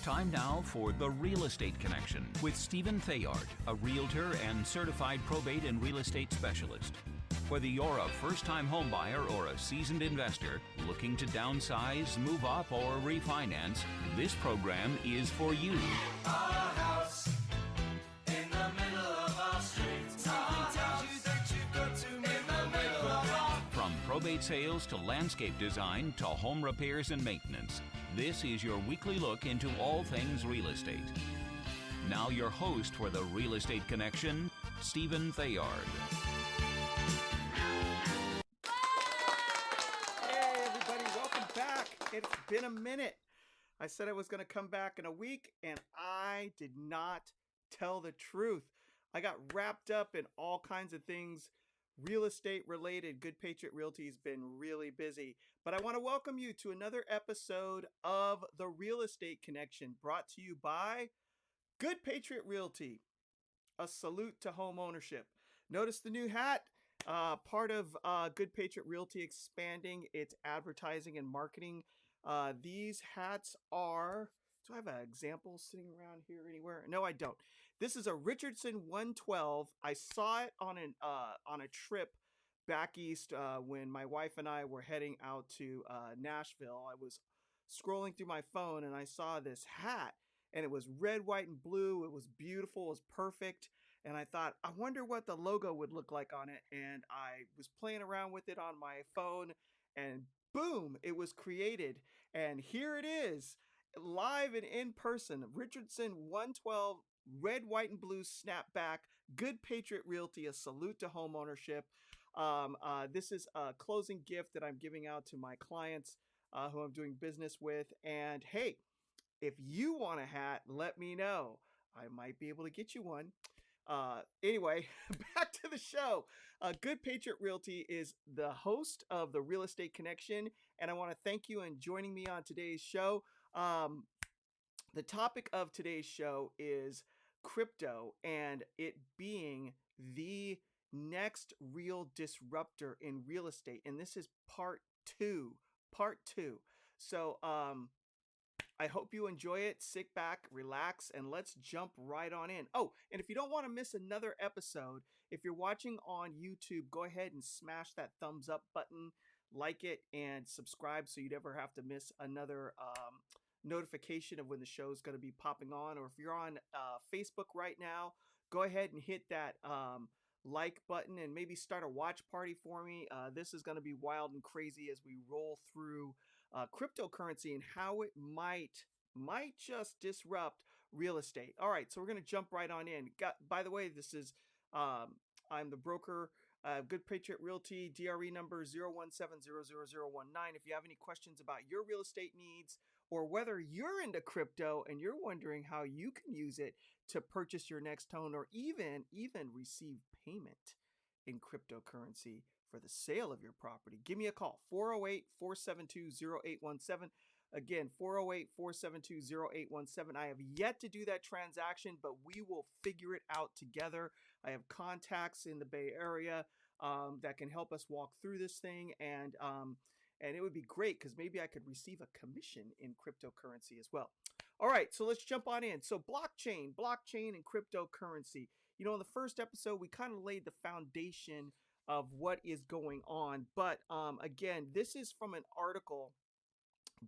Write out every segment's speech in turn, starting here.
Time now for The Real Estate Connection with Stephen Theard, a realtor and certified probate and real estate specialist. Whether you're a first-time homebuyer or a seasoned investor looking to downsize, move up, or refinance, this program is for you. A house in the middle of our street. Something tells you that you've got to in the middle of our... From probate sales to landscape design to home repairs and maintenance, this is your weekly look into all things real estate. Now your host for The Real Estate Connection, Stephen Theard. Hey everybody, welcome back. It's been a minute. I said I was going to come back in a week, and I did not tell the truth. I got wrapped up in all kinds of things real estate related. Good Patriot Realty has been really busy, but I want to welcome you to another episode of The Real Estate Connection, brought to you by Good Patriot Realty. A salute to home ownership. Notice the new hat, part of Good Patriot Realty expanding its advertising and marketing. These hats are, do I have an example sitting around here anywhere? No, I don't. This is a Richardson 112. I saw it on a trip back east when my wife and I were heading out to Nashville. I was scrolling through my phone and I saw this hat, and it was red, white, and blue. It was beautiful. It was perfect. And I thought, I wonder what the logo would look like on it. And I was playing around with it on my phone, and boom, it was created. And here it is, live and in person. Richardson 112, red, white, and blue snapback. Good Patriot Realty, a salute to home ownership. This is a closing gift that I'm giving out to my clients who I'm doing business with. And hey, if you want a hat, let me know. I might be able to get you one. Anyway, back to the show. Good Patriot Realty is the host of the Real Estate Connection, and I want to thank you in joining me on today's show. The topic of today's show is crypto, and it being the next real disruptor in real estate. And this is part two. So, I hope you enjoy it. Sit back, relax, and let's jump right on in. Oh, and if you don't want to miss another episode, if you're watching on YouTube, go ahead and smash that thumbs up button, like it, and subscribe so you never have to miss another notification of when the show is going to be popping on. Or if you're on Facebook right now, go ahead and hit that like button and maybe start a watch party for me. This is going to be wild and crazy as we roll through cryptocurrency and how it might just disrupt real estate. All right, so we're going to jump right on in. By the way, this is I'm the broker, Good Patriot Realty, DRE number 017000019. If you have any questions about your real estate needs, or whether you're into crypto and you're wondering how you can use it to purchase your next home, or even receive payment in cryptocurrency for the sale of your property, give me a call, 408-472-0817. Again, 408-472-0817. I have yet to do that transaction, but we will figure it out together. I have contacts in the Bay Area that can help us walk through this thing, and it would be great because maybe I could receive a commission in cryptocurrency as well. All right, so let's jump on in. So blockchain and cryptocurrency. You know, in the first episode, we kind of laid the foundation of what is going on. But again, this is from an article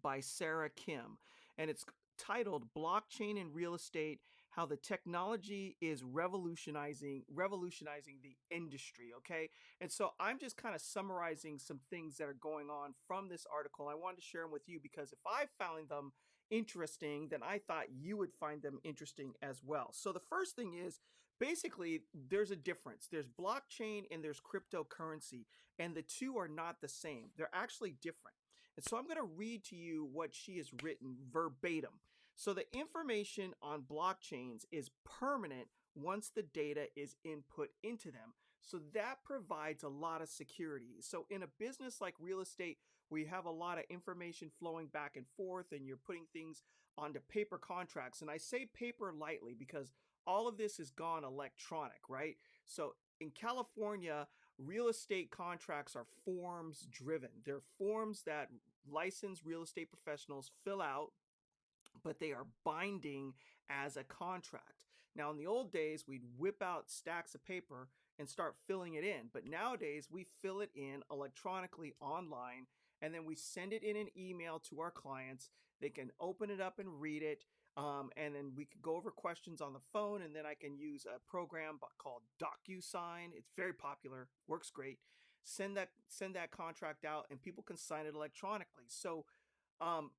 by Sarah Kim, and it's titled Blockchain in Real Estate, How the Technology is Revolutionizing the Industry, okay? And so I'm just kind of summarizing some things that are going on from this article. I wanted to share them with you because if I found them interesting, then I thought you would find them interesting as well. So the first thing is, basically, there's a difference. There's blockchain and there's cryptocurrency, and the two are not the same. They're actually different. And so I'm going to read to you what she has written verbatim. So the information on blockchains is permanent once the data is input into them. So that provides a lot of security. So in a business like real estate, where you have a lot of information flowing back and forth and you're putting things onto paper contracts, and I say paper lightly because all of this is gone electronic, right? So in California, real estate contracts are forms driven. They're forms that licensed real estate professionals fill out, but they are binding as a contract. Now, in the old days, we'd whip out stacks of paper and start filling it in. But nowadays, we fill it in electronically online, and then we send it in an email to our clients. They can open it up and read it. And then we could go over questions on the phone, and then I can use a program called DocuSign. It's very popular, works great. Send that contract out, and people can sign it electronically. So um,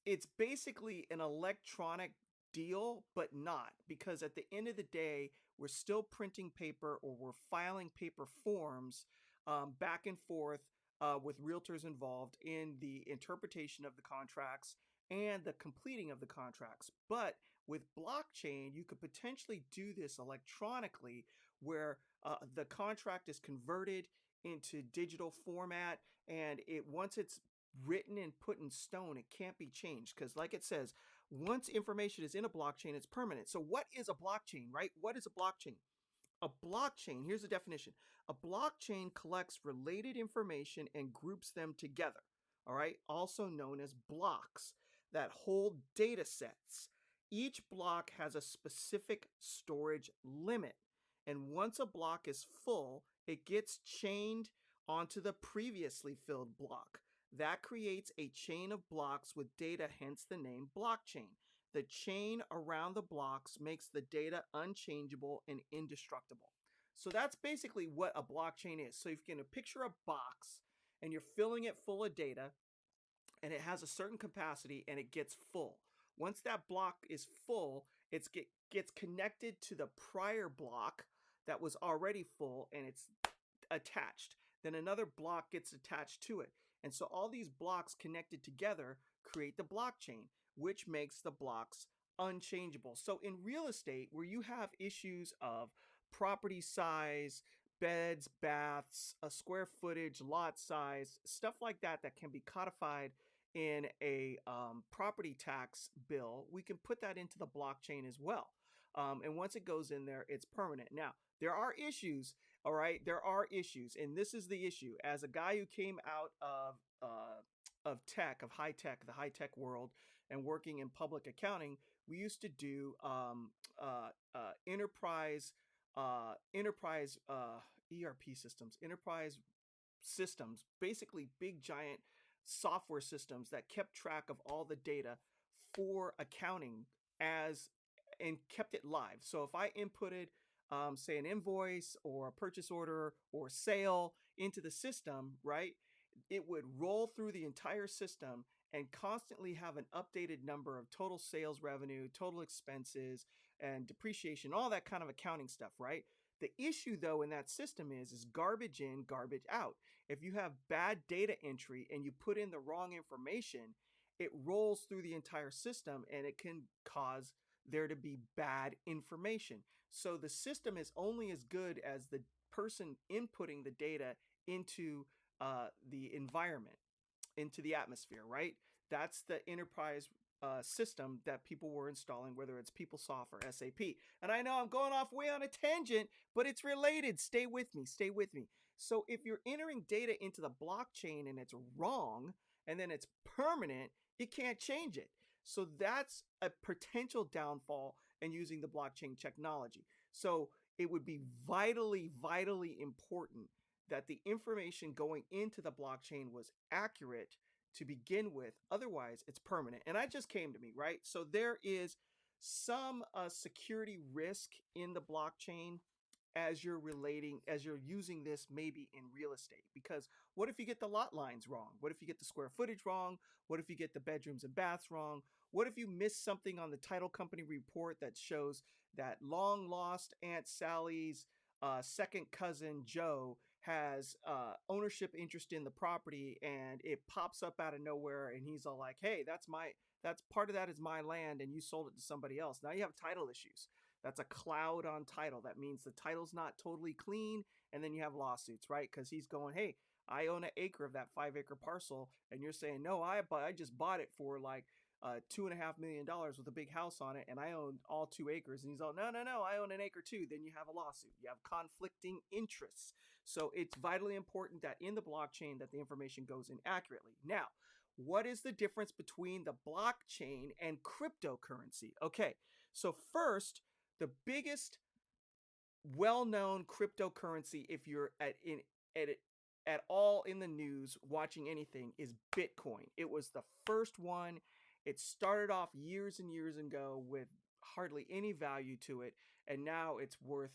it's basically an electronic deal, but not, because at the end of the day, we're still printing paper or we're filing paper forms back and forth with realtors involved in the interpretation of the contracts and the completing of the contracts. But with blockchain, you could potentially do this electronically, where the contract is converted into digital format, and once it's written and put in stone, it can't be changed, because like it says, once information is in a blockchain, it's permanent. So what is a blockchain, right? What is a blockchain? A blockchain, here's the definition. A blockchain collects related information and groups them together, all right? Also known as blocks that hold data sets. Each block has a specific storage limit. And once a block is full, it gets chained onto the previously filled block. That creates a chain of blocks with data, hence the name blockchain. The chain around the blocks makes the data unchangeable and indestructible. So that's basically what a blockchain is. So if you can picture a box and you're filling it full of data, and it has a certain capacity and it gets full. Once that block is full, it gets connected to the prior block that was already full, and it's attached. Then another block gets attached to it. And so all these blocks connected together create the blockchain, which makes the blocks unchangeable. So in real estate, where you have issues of property size, beds, baths, a square footage, lot size, stuff like that, that can be codified in a property tax bill, we can put that into the blockchain as well. And once it goes in there, it's permanent. Now, there are issues, all right? There are issues, and this is the issue. As a guy who came out of tech, of high tech, the high tech world, and working in public accounting, we used to do enterprise ERP systems, enterprise systems, basically big giant software systems that kept track of all the data for accounting as and kept it live. So if I inputted say an invoice or a purchase order or sale into the system, right, it would roll through the entire system and constantly have an updated number of total sales revenue, total expenses, and depreciation, all that kind of accounting stuff, right? The issue though in that system is garbage in, garbage out. If you have bad data entry and you put in the wrong information, it rolls through the entire system and it can cause there to be bad information. So the system is only as good as the person inputting the data into the environment, into the atmosphere, right? That's the enterprise system that people were installing, whether it's PeopleSoft or SAP. And I know I'm going off way on a tangent, but it's related. Stay with me. Stay with me. So if you're entering data into the blockchain and it's wrong, and then it's permanent, you can't change it. So that's a potential downfall in using the blockchain technology. So it would be vitally, vitally important that the information going into the blockchain was accurate to begin with. Otherwise, it's permanent. And that just came to me, right? So there is some security risk in the blockchain as you're using this maybe in real estate. Because what if you get the lot lines wrong? What if you get the square footage wrong? What if you get the bedrooms and baths wrong? What if you miss something on the title company report that shows that long lost Aunt Sally's second cousin Joe has ownership interest in the property, and it pops up out of nowhere and he's all like, hey, that's part of that is my land and you sold it to somebody else. Now you have title issues. That's a cloud on title. That means the title's not totally clean, and then you have lawsuits, right? Because he's going, hey, I own an acre of that 5 acre parcel, and you're saying, no, I just bought it for like $2.5 million with a big house on it, and I own all 2 acres. And he's all, no, I own an acre too. Then you have a lawsuit. You have conflicting interests. So it's vitally important that in the blockchain that the information goes in accurately. Now, what is the difference between the blockchain and cryptocurrency? Okay, so first, the biggest well-known cryptocurrency, if you're at at all in the news watching anything, is Bitcoin. It was the first one. It started off years and years ago with hardly any value to it, and now it's worth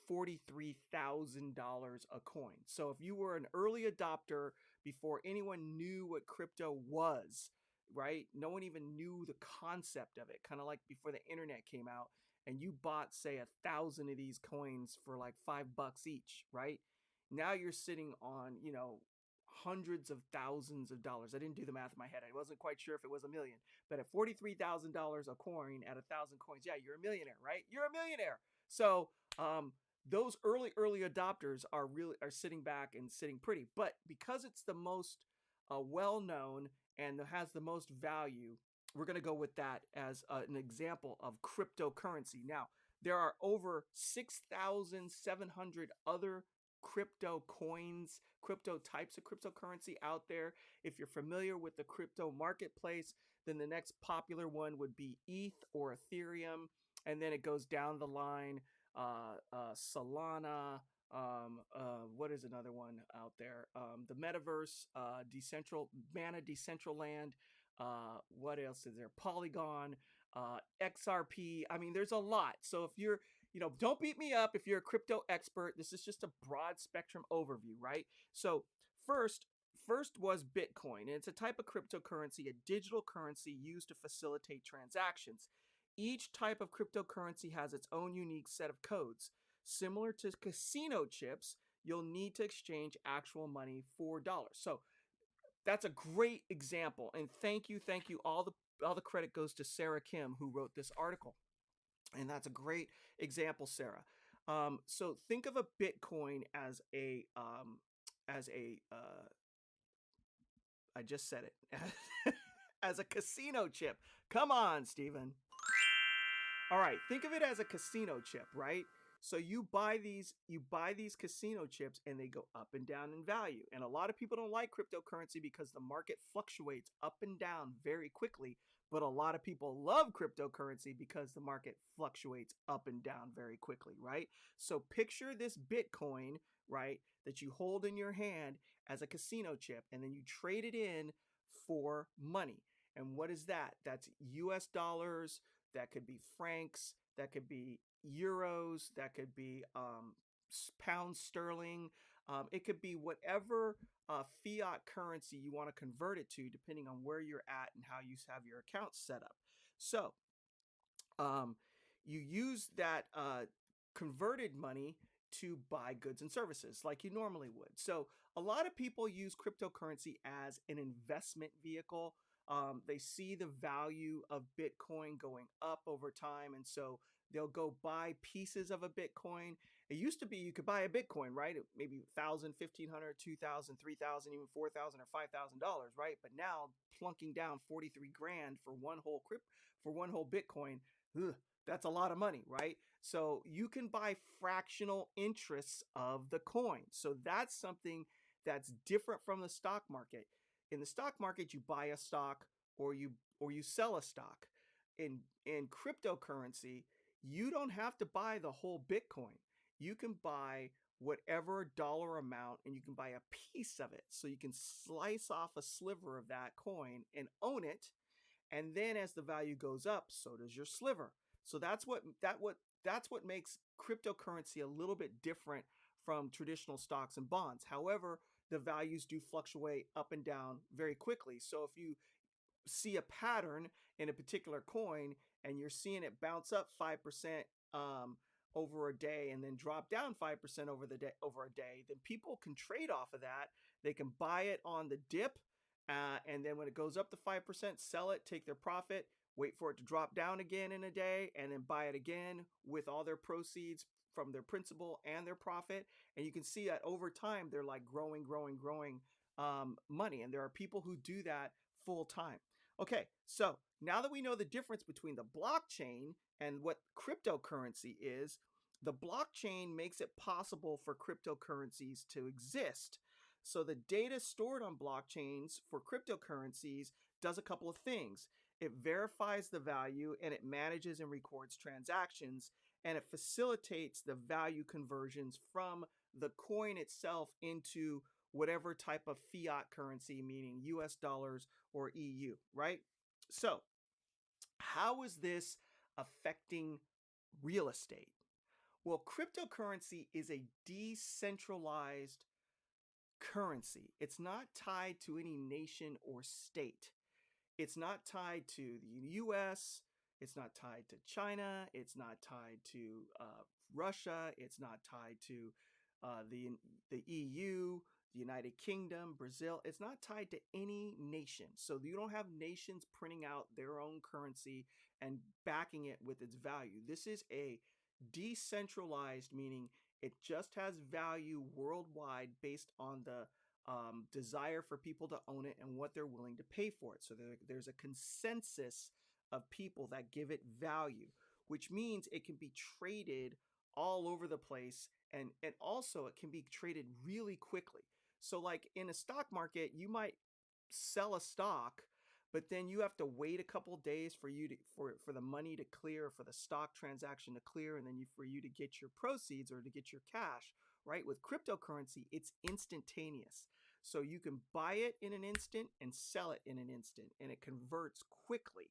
$43,000 a coin. So if you were an early adopter before anyone knew what crypto was, right? No one even knew the concept of it, kind of like before the internet came out, and you bought, say, 1,000 of these coins for like $5 each, right? Now you're sitting on, hundreds of thousands of dollars. I didn't do the math in my head. I wasn't quite sure if it was a million, but at $43,000 a coin at 1,000 coins, yeah, you're a millionaire, right? You're a millionaire. So those early adopters are sitting back and sitting pretty. But because it's the most well known and has the most value, we're going to go with that as an example of cryptocurrency. Now, there are over 6,700 other crypto coins, crypto types of cryptocurrency out there. If you're familiar with the crypto marketplace, then the next popular one would be ETH or Ethereum. And then it goes down the line, Solana, what is another one out there? The Metaverse, Mana Decentraland. What else is there? Polygon, XRP. I mean, there's a lot. So if you're, don't beat me up if you're a crypto expert. This is just a broad spectrum overview, right? So first was Bitcoin, and it's a type of cryptocurrency, a digital currency used to facilitate transactions. Each type of cryptocurrency has its own unique set of codes. Similar to casino chips, you'll need to exchange actual money for dollars. So that's a great example. And thank you. All the credit goes to Sarah Kim, who wrote this article. And that's a great example, Sarah. So think of a Bitcoin as I just said it, as a casino chip. Come on, Stephen. All right, think of it as a casino chip, right? So you buy these casino chips and they go up and down in value. And a lot of people don't like cryptocurrency because the market fluctuates up and down very quickly. But a lot of people love cryptocurrency because the market fluctuates up and down very quickly, right? So picture this Bitcoin, right, that you hold in your hand as a casino chip, and then you trade it in for money. And what is that? That's US dollars, that could be francs, that could be euros, that could be pound sterling. It could be whatever fiat currency you want to convert it to, depending on where you're at and how you have your account set up. So you use that converted money to buy goods and services like you normally would. So a lot of people use cryptocurrency as an investment vehicle. They see the value of Bitcoin going up over time, and so they'll go buy pieces of a Bitcoin. It used to be you could buy a Bitcoin, right? Maybe $1,000, $1,500, $2,000, $3,000, even $4,000 or $5,000, right? But now plunking down 43 grand for one whole Bitcoin, that's a lot of money, right? So you can buy fractional interests of the coin. So that's something that's different from the stock market. In the stock market, you buy a stock or you sell a stock. In cryptocurrency, you don't have to buy the whole Bitcoin. You can buy whatever dollar amount and you can buy a piece of it. So you can slice off a sliver of that coin and own it. And then as the value goes up, so does your sliver. So that's what makes cryptocurrency a little bit different from traditional stocks and bonds. However, the values do fluctuate up and down very quickly. So if you see a pattern in a particular coin and you're seeing it bounce up 5% over a day and then drop down 5% over a day, then people can trade off of that. They can buy it on the dip And then when it goes up to 5%, sell it, take their profit, wait for it to drop down again in a day, and then buy it again with all their proceeds from their principal and their profit. And you can see that over time, they're like growing money. And there are people who do that full time. Okay, so now that we know the difference between the blockchain and what cryptocurrency is, the blockchain makes it possible for cryptocurrencies to exist. So the data stored on blockchains for cryptocurrencies does a couple of things. It verifies the value and it manages and records transactions, and it facilitates the value conversions from the coin itself into whatever type of fiat currency, meaning US dollars or EU, right? So, how is this affecting real estate? Well, cryptocurrency is a decentralized currency. It's not tied to any nation or state. It's not tied to the US. It's not tied to China. It's not tied to Russia. It's not tied to the EU, the United Kingdom, Brazil. It's not tied to any nation. So you don't have nations printing out their own currency and backing it with its value. This is a decentralized, meaning it just has value worldwide based on the desire for people to own it and what they're willing to pay for it. So there's a consensus of people that give it value, which means it can be traded all over the place, and also it can be traded really quickly. So like in a stock market, you might sell a stock, but then you have to wait a couple days for you to for the money to clear, for the stock transaction to clear, and then for you to get your proceeds or to get your cash, right? With cryptocurrency, it's instantaneous. So you can buy it in an instant and sell it in an instant, and it converts quickly.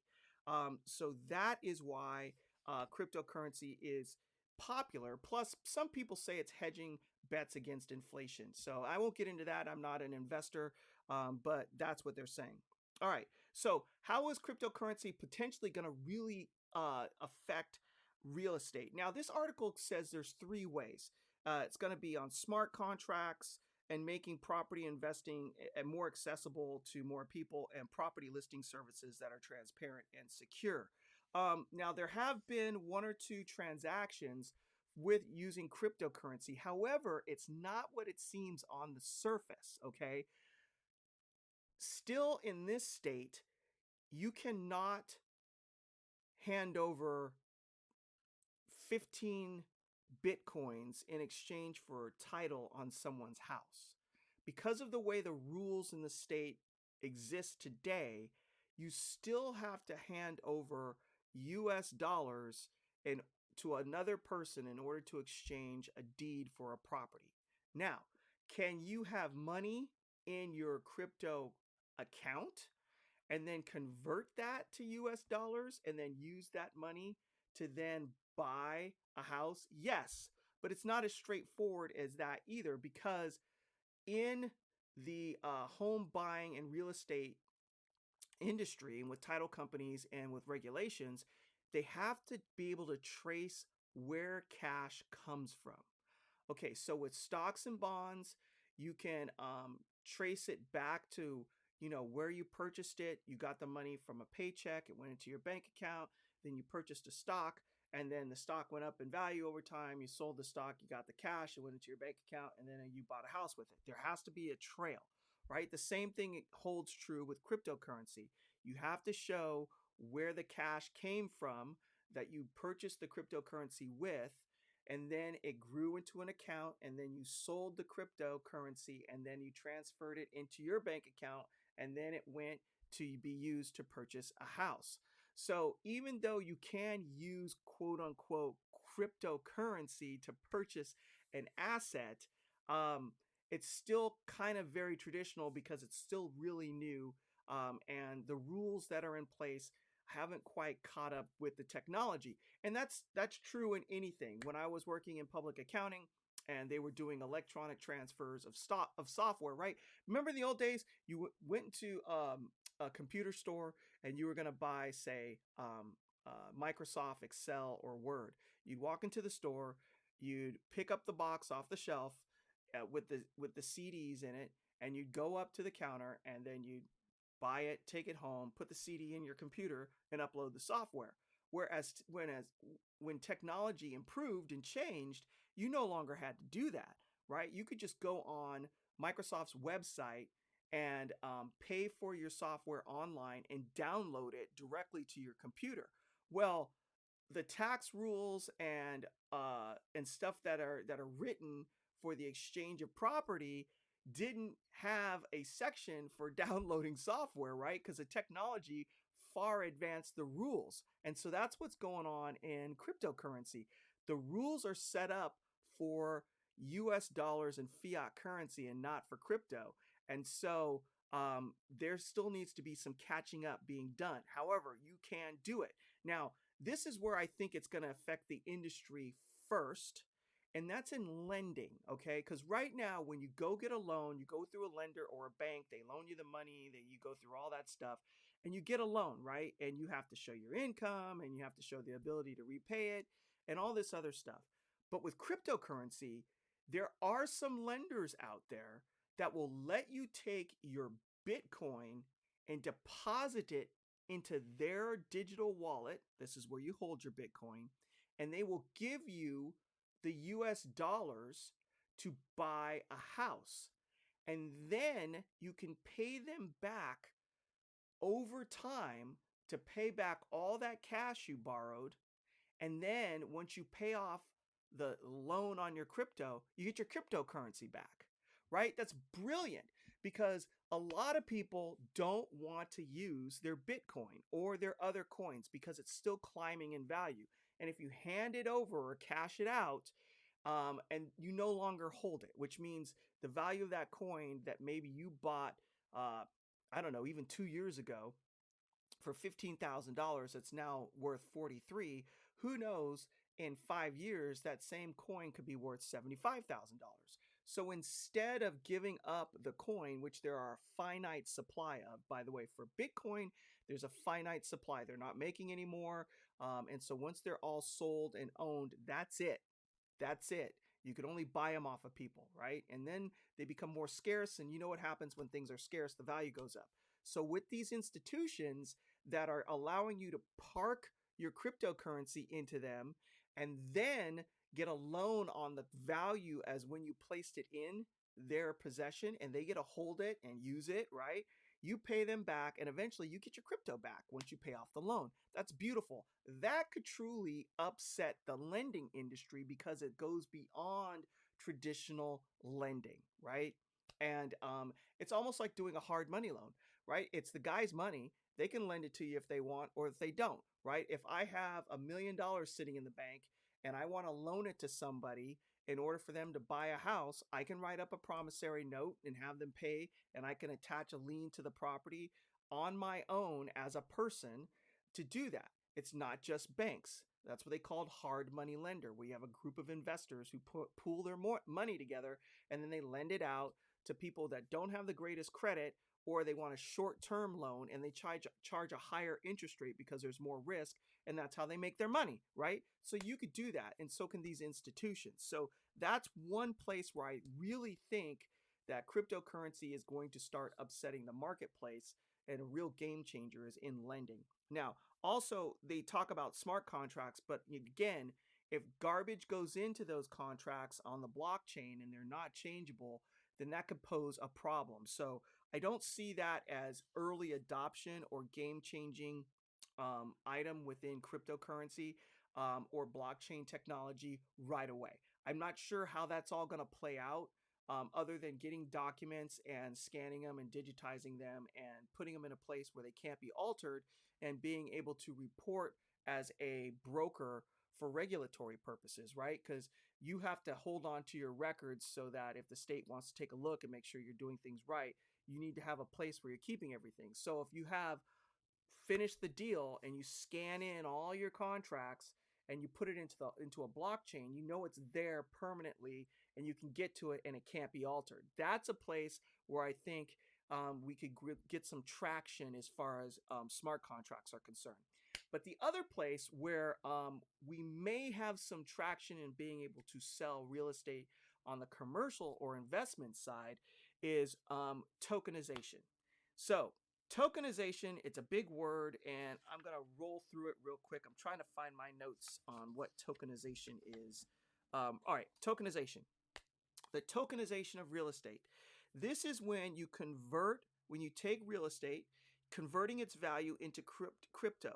So that is why cryptocurrency is popular. Plus, some people say it's hedging bets against inflation. So I won't get into that. I'm not an investor, but that's what they're saying. All right. So how is cryptocurrency potentially going to really affect real estate? Now, this article says there's three ways. It's going to be on smart contracts and making property investing more accessible to more people, and property listing services that are transparent and secure. Now, there have been one or two transactions with using cryptocurrency. However, it's not what it seems on the surface, okay? Still in this state, you cannot hand over 15 Bitcoins in exchange for title on someone's house. Because of the way the rules in the state exist today, you still have to hand over US dollars to another person in order to exchange a deed for a property. Now, can you have money in your crypto account and then convert that to US dollars and then use that money to then buy a house? Yes, but it's not as straightforward as that either, because in the home buying and real estate industry, and with title companies and with regulations, they have to be able to trace where cash comes from. Okay, so with stocks and bonds, you can trace it back to, where you purchased it. You got the money from a paycheck, it went into your bank account, then you purchased a stock, and then the stock went up in value over time. You sold the stock, you got the cash, it went into your bank account, and then you bought a house with it. There has to be a trail, right? The same thing holds true with cryptocurrency. You have to show where the cash came from that you purchased the cryptocurrency with, and then it grew into an account, and then you sold the cryptocurrency, and then you transferred it into your bank account, and then it went to be used to purchase a house. So even though you can use quote unquote cryptocurrency to purchase an asset, it's still kind of very traditional because it's still really new, and the rules that are in place haven't quite caught up with the technology. And that's true in anything. When I was working in public accounting and they were doing electronic transfers of software, right? Remember in the old days, you went to a computer store and you were going to buy, say, Microsoft Excel or Word. You'd walk into the store, you'd pick up the box off the shelf with the CDs in it, and you'd go up to the counter, and then you'd buy it, take it home, put the CD in your computer, and upload the software. Whereas when technology improved and changed, you no longer had to do that, right? You could just go on Microsoft's website and pay for your software online and download it directly to your computer. Well, the tax rules and stuff that are written for the exchange of property didn't have a section for downloading software, right? Because the technology far advanced the rules. And so that's what's going on in cryptocurrency. The rules are set up for US dollars and fiat currency and not for crypto. And so there still needs to be some catching up being done. However, you can do it. Now, this is where I think it's going to affect the industry first, and that's in lending, okay? Because right now, when you go get a loan, you go through a lender or a bank, they loan you the money, you go through all that stuff, and you get a loan, right? And you have to show your income, and you have to show the ability to repay it, and all this other stuff. But with cryptocurrency, there are some lenders out there that will let you take your Bitcoin and deposit it into their digital wallet. This is where you hold your Bitcoin, and they will give you the US dollars to buy a house. And then you can pay them back over time to pay back all that cash you borrowed. And then once you pay off the loan on your crypto, you get your cryptocurrency back, right? That's brilliant because a lot of people don't want to use their Bitcoin or their other coins because it's still climbing in value. And if you hand it over or cash it out, and you no longer hold it, which means the value of that coin that maybe you bought, I don't know, even 2 years ago, for $15,000 it's now worth 43. Who knows, in 5 years that same coin could be worth $75,000. So instead of giving up the coin, which there are a finite supply of, by the way, for Bitcoin there's a finite supply, they're not making any more, and so once they're all sold and owned, that's it. You can only buy them off of people, right? And then they become more scarce, and you know what happens when things are scarce, the value goes up. So with these institutions that are allowing you to park your cryptocurrency into them and then get a loan on the value as when you placed it in their possession, and they get to hold it and use it, right? You pay them back, and eventually you get your crypto back once you pay off the loan. That's beautiful. That could truly upset the lending industry because it goes beyond traditional lending, right? And it's almost like doing a hard money loan, right? It's the guy's money. They can lend it to you if they want or if they don't, right? If I have $1 million sitting in the bank and I want to loan it to somebody in order for them to buy a house, I can write up a promissory note and have them pay, and I can attach a lien to the property on my own as a person to do that. It's not just banks. That's what they called hard money lender. We have a group of investors who pool their money together, and then they lend it out to people that don't have the greatest credit, or they want a short-term loan and they charge a higher interest rate because there's more risk, and that's how they make their money, right? So you could do that, and so can these institutions. So that's one place where I really think that cryptocurrency is going to start upsetting the marketplace, and a real game changer is in lending. Now, also, they talk about smart contracts, but again, if garbage goes into those contracts on the blockchain and they're not changeable, then that could pose a problem. So I don't see that as early adoption or game-changing item within cryptocurrency or blockchain technology right away. I'm not sure how that's all going to play out, other than getting documents and scanning them and digitizing them and putting them in a place where they can't be altered, and being able to report as a broker for regulatory purposes, right? Because you have to hold on to your records so that if the state wants to take a look and make sure you're doing things right, you need to have a place where you're keeping everything. So if you have finished the deal and you scan in all your contracts and you put it into a blockchain, you know it's there permanently and you can get to it and it can't be altered. That's a place where I think we could get some traction as far as smart contracts are concerned. But the other place where we may have some traction in being able to sell real estate on the commercial or investment side is tokenization. So tokenization, it's a big word, and I'm going to roll through it real quick. I'm trying to find my notes on what tokenization is. All right, tokenization. The tokenization of real estate. This is when you take real estate, converting its value into crypto,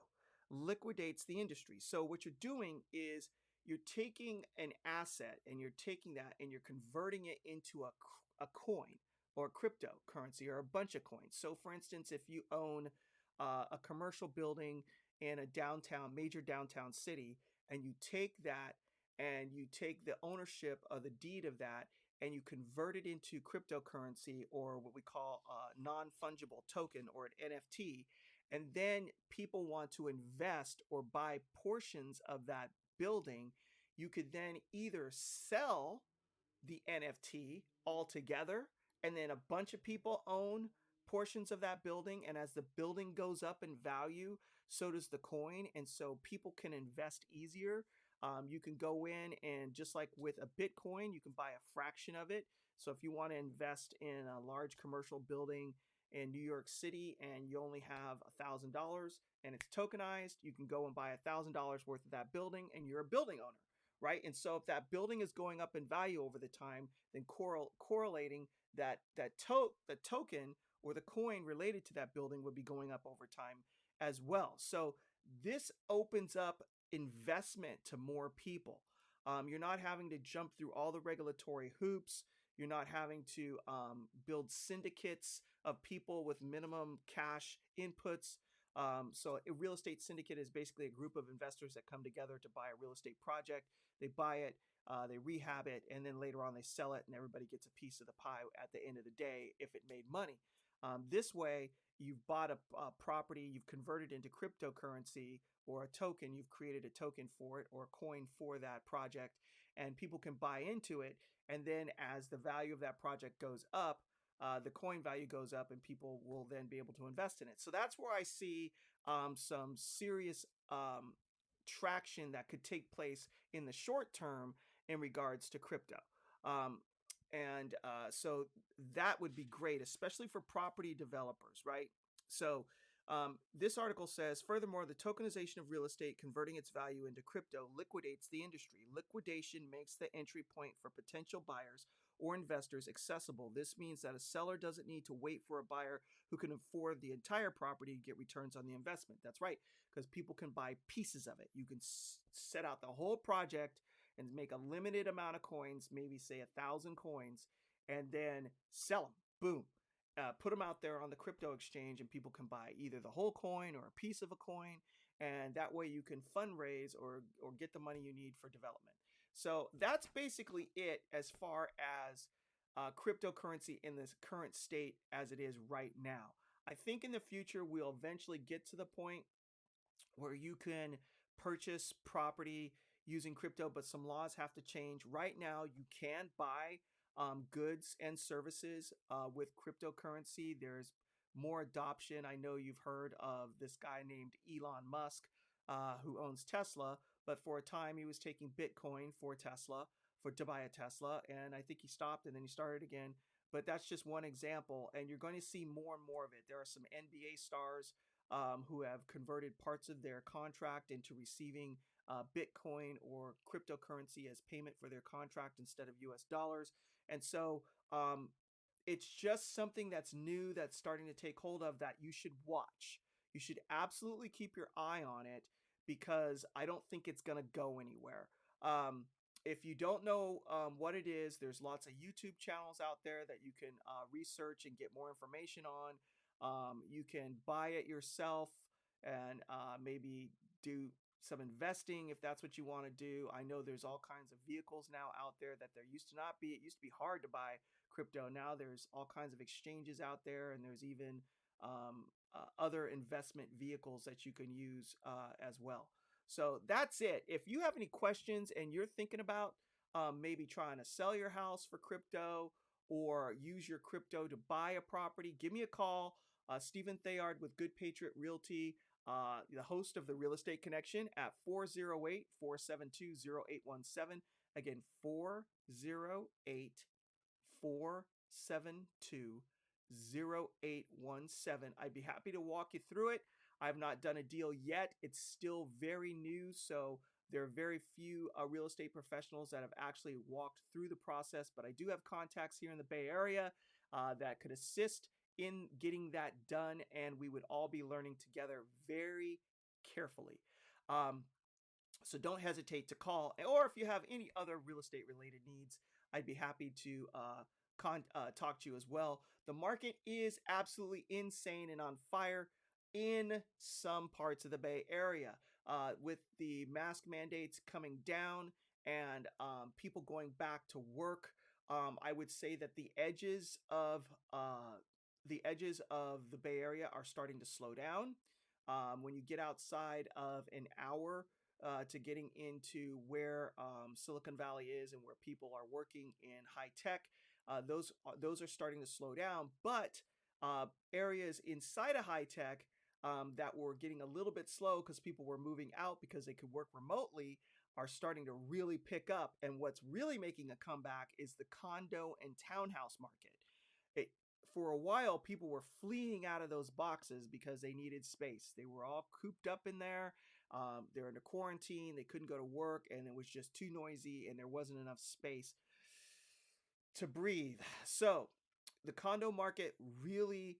liquidates the industry. So what you're doing is you're taking an asset and you're taking that and you're converting it into a coin or cryptocurrency or a bunch of coins. So for instance, if you own a commercial building in a major downtown city, and you take that and you take the ownership of the deed of that and you convert it into cryptocurrency or what we call a non-fungible token or an NFT, and then people want to invest or buy portions of that building, you could then either sell the NFT altogether, and then a bunch of people own portions of that building. And as the building goes up in value, so does the coin. And so people can invest easier. You can go in and just like with a Bitcoin, you can buy a fraction of it. So if you want to invest in a large commercial building in New York City and you only have $1,000 and it's tokenized, you can go and buy $1,000 worth of that building and you're a building owner. Right. And so if that building is going up in value over the time, then correlating the token or the coin related to that building would be going up over time as well. So this opens up investment to more people. You're not having to jump through all the regulatory hoops. You're not having to build syndicates of people with minimum cash inputs. So a real estate syndicate is basically a group of investors that come together to buy a real estate project. They buy it, they rehab it, and then later on they sell it, and everybody gets a piece of the pie at the end of the day if it made money. This way, you've bought a property, you've converted into cryptocurrency or a token, you've created a token for it or a coin for that project, and people can buy into it. And then as the value of that project goes up, the coin value goes up and people will then be able to invest in it. So that's where I see some serious traction that could take place in the short term in regards to crypto. So that would be great, especially for property developers, right? So this article says, furthermore, the tokenization of real estate converting its value into crypto liquidates the industry. Liquidation makes the entry point for potential buyers or investors accessible. This means that a seller doesn't need to wait for a buyer who can afford the entire property to get returns on the investment. That's right, because people can buy pieces of it. You can set out the whole project and make a limited amount of coins, maybe say 1,000 coins, and then sell them. Boom. Put them out there on the crypto exchange and people can buy either the whole coin or a piece of a coin. And that way you can fundraise or get the money you need for development. So that's basically it as far as cryptocurrency in this current state as it is right now. I think in the future we'll eventually get to the point where you can purchase property using crypto, but some laws have to change. Right now, you can buy goods and services with cryptocurrency. There's more adoption. I know you've heard of this guy named Elon Musk who owns Tesla, but for a time he was taking Bitcoin for Tesla to buy a Tesla, and I think he stopped and then he started again. But that's just one example, and you're going to see more and more of it. There are some NBA stars who have converted parts of their contract into receiving Bitcoin or cryptocurrency as payment for their contract instead of US dollars. And so it's just something that's new that's starting to take hold of that you should watch. You should absolutely keep your eye on it because I don't think it's going to go anywhere. If you don't know what it is, there's lots of YouTube channels out there that you can research and get more information on. You can buy it yourself and maybe do some investing if that's what you want to do. I know there's all kinds of vehicles now out there that there used to not be. It used to be hard to buy crypto. Now there's all kinds of exchanges out there, and there's even other investment vehicles that you can use as well. So that's it. If you have any questions and you're thinking about maybe trying to sell your house for crypto or use your crypto to buy a property, give me a call. Stephen Theard with Good Patriot Realty, the host of the Real Estate Connection at 408-472-0817. Again, 408-472-0817. I'd be happy to walk you through it. I've not done a deal yet. It's still very new, so there are very few real estate professionals that have actually walked through the process, but I do have contacts here in the Bay Area that could assist in getting that done, and we would all be learning together very carefully. So don't hesitate to call, or if you have any other real estate related needs, I'd be happy to talk to you as well. The market is absolutely insane and on fire in some parts of the Bay Area with the mask mandates coming down and people going back to work. I would say that the edges of the Bay Area are starting to slow down. When you get outside of an hour to getting into where Silicon Valley is and where people are working in high tech, those are starting to slow down. But areas inside of high tech that were getting a little bit slow because people were moving out because they could work remotely are starting to really pick up. And what's really making a comeback is the condo and townhouse market. For a while, people were fleeing out of those boxes because they needed space. They were all cooped up in there. They're in a quarantine. They couldn't go to work, and it was just too noisy, and there wasn't enough space to breathe. So the condo market really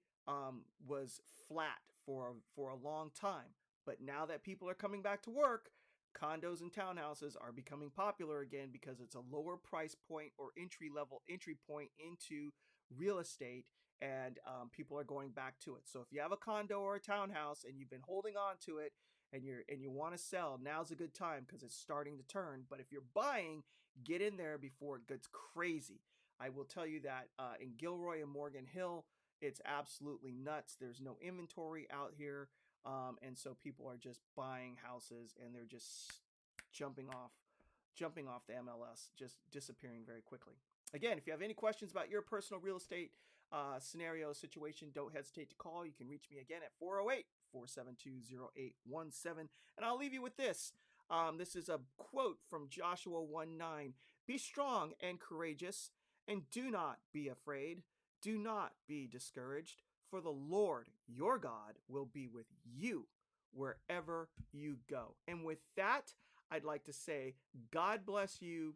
was flat for a long time. But now that people are coming back to work, condos and townhouses are becoming popular again because it's a lower price point or entry point into real estate, and people are going back to it. So if you have a condo or a townhouse and you've been holding on to it and you want to sell, now's a good time because it's starting to turn. But if you're buying, get in there before it gets crazy. I will tell you that in Gilroy and Morgan Hill, it's absolutely nuts. There's no inventory out here. And so people are just buying houses and they're just jumping off the MLS, just disappearing very quickly. Again, if you have any questions about your personal real estate scenario situation, don't hesitate to call. You can reach me again at 408-472-0817. And I'll leave you with this. This is a quote from Joshua 1:9. Be strong and courageous, and do not be afraid. Do not be discouraged, for the Lord your God will be with you wherever you go. And with that, I'd like to say, God bless you.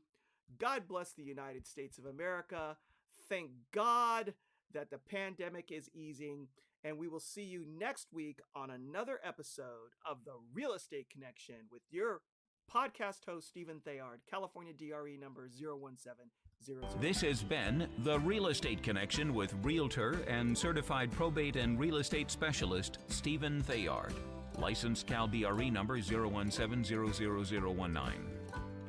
God bless the United States of America. Thank God that the pandemic is easing. And we will see you next week on another episode of The Real Estate Connection with your podcast host, Stephen Theard, California DRE number 01700. This has been The Real Estate Connection with Realtor and Certified Probate and Real Estate Specialist, Stephen Theard. Licensed Cal DRE number 0170019.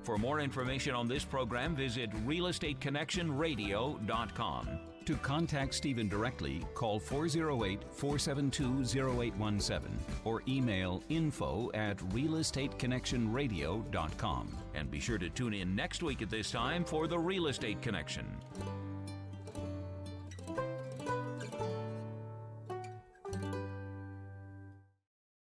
For more information on this program, visit realestateconnectionradio.com. To contact Stephen directly, call 408-472-0817 or email info@realestateconnectionradio.com. And be sure to tune in next week at this time for The Real Estate Connection.